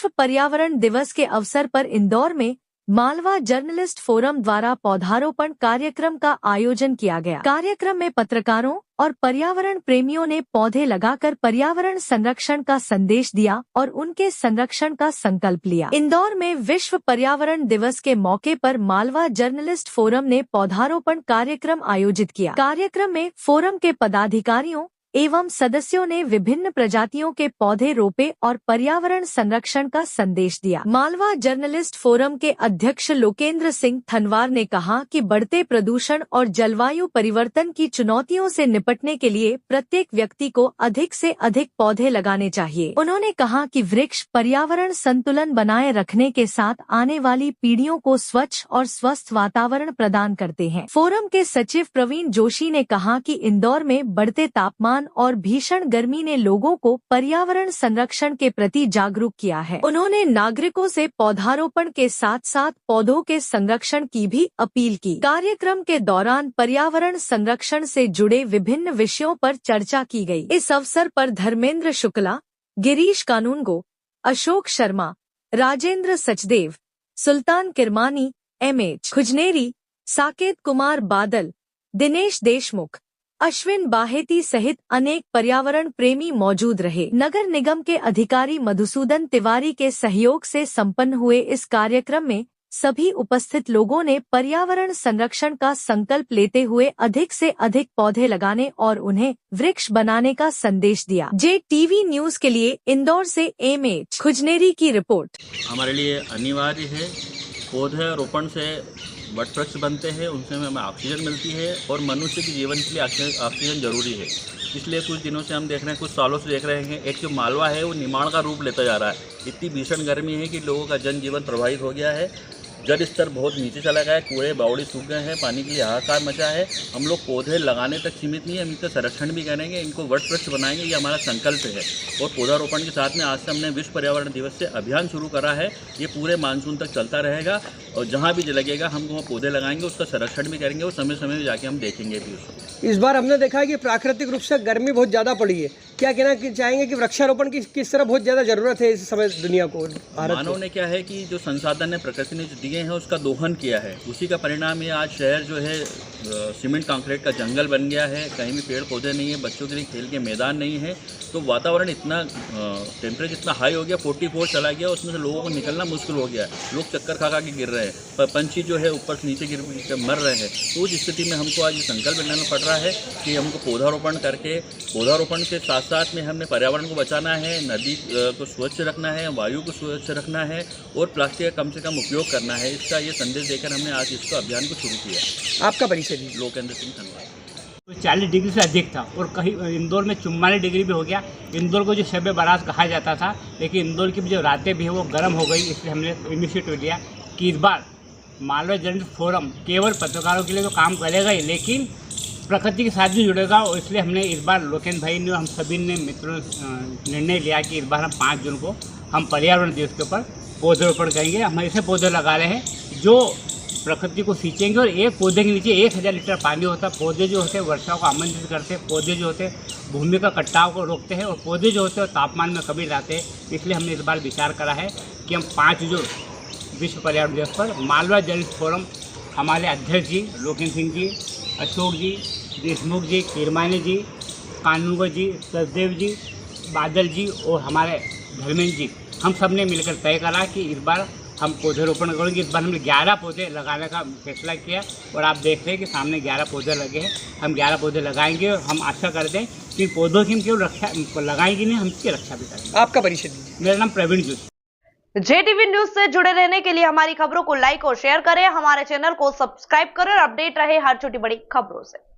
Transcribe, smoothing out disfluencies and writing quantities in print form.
विश्व पर्यावरण दिवस के अवसर पर इंदौर में मालवा जर्नलिस्ट फोरम द्वारा पौधारोपण कार्यक्रम का आयोजन किया गया। कार्यक्रम में पत्रकारों और पर्यावरण प्रेमियों ने पौधे लगाकर पर्यावरण संरक्षण का संदेश दिया और उनके संरक्षण का संकल्प लिया। इंदौर में विश्व पर्यावरण दिवस के मौके पर मालवा जर्नलिस्ट फोरम ने पौधारोपण कार्यक्रम आयोजित किया। कार्यक्रम में फोरम के पदाधिकारियों एवं सदस्यों ने विभिन्न प्रजातियों के पौधे रोपे और पर्यावरण संरक्षण का संदेश दिया। मालवा जर्नलिस्ट फोरम के अध्यक्ष लोकेंद्र सिंह थनवार ने कहा कि बढ़ते प्रदूषण और जलवायु परिवर्तन की चुनौतियों से निपटने के लिए प्रत्येक व्यक्ति को अधिक से अधिक पौधे लगाने चाहिए। उन्होंने कहा कि वृक्ष पर्यावरण संतुलन बनाए रखने के साथ आने वाली पीढ़ियों को स्वच्छ और स्वस्थ वातावरण प्रदान करते हैं। फोरम के सचिव प्रवीण जोशी ने कहा कि इंदौर में बढ़ते तापमान और भीषण गर्मी ने लोगों को पर्यावरण संरक्षण के प्रति जागरूक किया है। उन्होंने नागरिकों से पौधारोपण के साथ साथ पौधों के संरक्षण की भी अपील की। कार्यक्रम के दौरान पर्यावरण संरक्षण से जुड़े विभिन्न विषयों पर चर्चा की गई। इस अवसर पर धर्मेंद्र शुक्ला, गिरीश कानूनगो, अशोक शर्मा, राजेंद्र सचदेव, सुल्तान किरमानी, एमएच खुजनेरी, साकेत कुमार बादल, दिनेश देशमुख, अश्विन बाहेती सहित अनेक पर्यावरण प्रेमी मौजूद रहे। नगर निगम के अधिकारी मधुसूदन तिवारी के सहयोग से संपन्न हुए इस कार्यक्रम में सभी उपस्थित लोगों ने पर्यावरण संरक्षण का संकल्प लेते हुए अधिक से अधिक पौधे लगाने और उन्हें वृक्ष बनाने का संदेश दिया। JTV न्यूज के लिए इंदौर से एमएच खुजनेरी की रिपोर्ट। हमारे लिए अनिवार्य है। पौधे रोपण से वृक्ष बनते हैं, उनसे हमें ऑक्सीजन मिलती है और मनुष्य के जीवन के लिए ऑक्सीजन जरूरी है। इसलिए कुछ दिनों से हम देख रहे हैं, कुछ सालों से देख रहे हैं, एक जो मालवा है वो निर्माण का रूप लेता जा रहा है। इतनी भीषण गर्मी है कि लोगों का जनजीवन प्रभावित हो गया है। जल स्तर बहुत नीचे चला गया है, कूड़े बावड़ी सूख गए हैं, पानी के लिए हाहाकार मचा है। हम लोग पौधे लगाने तक सीमित नहीं है, हम इनका संरक्षण भी करेंगे, इनको वृक्ष बनाएंगे, ये हमारा संकल्प है। और पौधारोपण के साथ में आज से हमने विश्व पर्यावरण दिवस से अभियान शुरू करा है। ये पूरे मानसून तक चलता रहेगा और जहाँ भी लगेगा हम वहाँ पौधे लगाएंगे, उसका संरक्षण भी करेंगे और समय समय में जाके हम देखेंगे भी उसको। इस बार हमने देखा है कि प्राकृतिक रूप से गर्मी बहुत ज़्यादा पड़ी है। क्या कहना चाहेंगे कि वृक्षारोपण की किस तरह बहुत ज़्यादा ज़रूरत है इस समय दुनिया को, भारत मानव ने क्या है कि जो संसाधन है प्रकृति ने जो दिए हैं उसका दोहन किया है, उसी का परिणाम ये आज शहर जो है सीमेंट कंक्रीट का जंगल बन गया है। कहीं भी पेड़ पौधे नहीं है, बच्चों के लिए खेल के मैदान नहीं है, तो वातावरण इतना टेम्परेचर इतना हाई हो गया, 44 चला गया, उसमें से लोगों को निकलना मुश्किल हो गया है। लोग चक्कर खा के गिर रहे हैं, पर पंछी जो है ऊपर से नीचे गिर मर रहे हैं। तो उस स्थिति में हमको आज ये संकल्प लेना पड़ रहा है कि हमको पौधारोपण करके, पौधारोपण के साथ साथ में हमने पर्यावरण को बचाना है, नदी को स्वच्छ रखना है, वायु को स्वच्छ रखना है और प्लास्टिक का कम से कम उपयोग करना है। इसका ये संदेश देकर हमने आज इसको अभियान को शुरू किया। आपका परिचय दीजिए। लोकेंद्र सिंह धन्यवाद। 40 डिग्री से अधिक था और कहीं इंदौर में 44 डिग्री भी हो गया। इंदौर को जो शब बारात कहा जाता था, लेकिन इंदौर की जो रातें भी है वो गर्म हो गई। इसलिए हमने इनिशिएटिव लिया कि इस बार मालवा जर्नलिस्ट फोरम केवल पत्रकारों के लिए तो काम करेगा ही, लेकिन प्रकृति के साथ भी जुड़ेगा। और इसलिए हमने इस बार लोकेंद्र भाई ने, हम सभी ने मित्रों ने निर्णय लिया कि इस बार हम 5 जून को हम पर्यावरण दिवस के ऊपर पौधरोपण करेंगे। हम ऐसे पौधे लगा रहे हैं जो प्रकृति को सींचेंगे और एक पौधे के नीचे 1000 लीटर पानी होता है। पौधे जो होते हैं वर्षा को आमंत्रित करते हैं, पौधे जो होते हैं भूमि का कटाव को रोकते हैं और पौधे जो होते हैं तापमान में कमी लाते हैं। इसलिए हमने इस बार विचार करा है कि हम 5 जून विश्व पर्यावरण दिवस पर मालवा जर्नलिस्ट फोरम, हमारे अध्यक्ष जी लोकेंद्र सिंह जी, अशोक जी, देशमुख जी, किरमानी जी, कानूनगो जी, सचदेव जी, बादल जी और हमारे धर्मेंद्र जी, हम सब ने मिलकर तय करा कि इस बार हम पौधरोपण करेंगे। इस बार हमने 11 पौधे लगाने का फैसला किया और आप देख रहे हैं कि सामने 11 पौधे लगे हैं। हम 11 पौधे लगाएंगे और हम आशा करते हैं कि पौधों की हम केवल रक्षा लगाएंगे नहीं, हम इसकी रक्षा भी करेंगे। आपका परिचय दीजिए। मेरा नाम प्रवीण जोशी। JTV न्यूज से जुड़े रहने के लिए हमारी खबरों को लाइक और शेयर करें, हमारे चैनल को सब्सक्राइब करें और अपडेट रहे हर छोटी बड़ी खबरों से।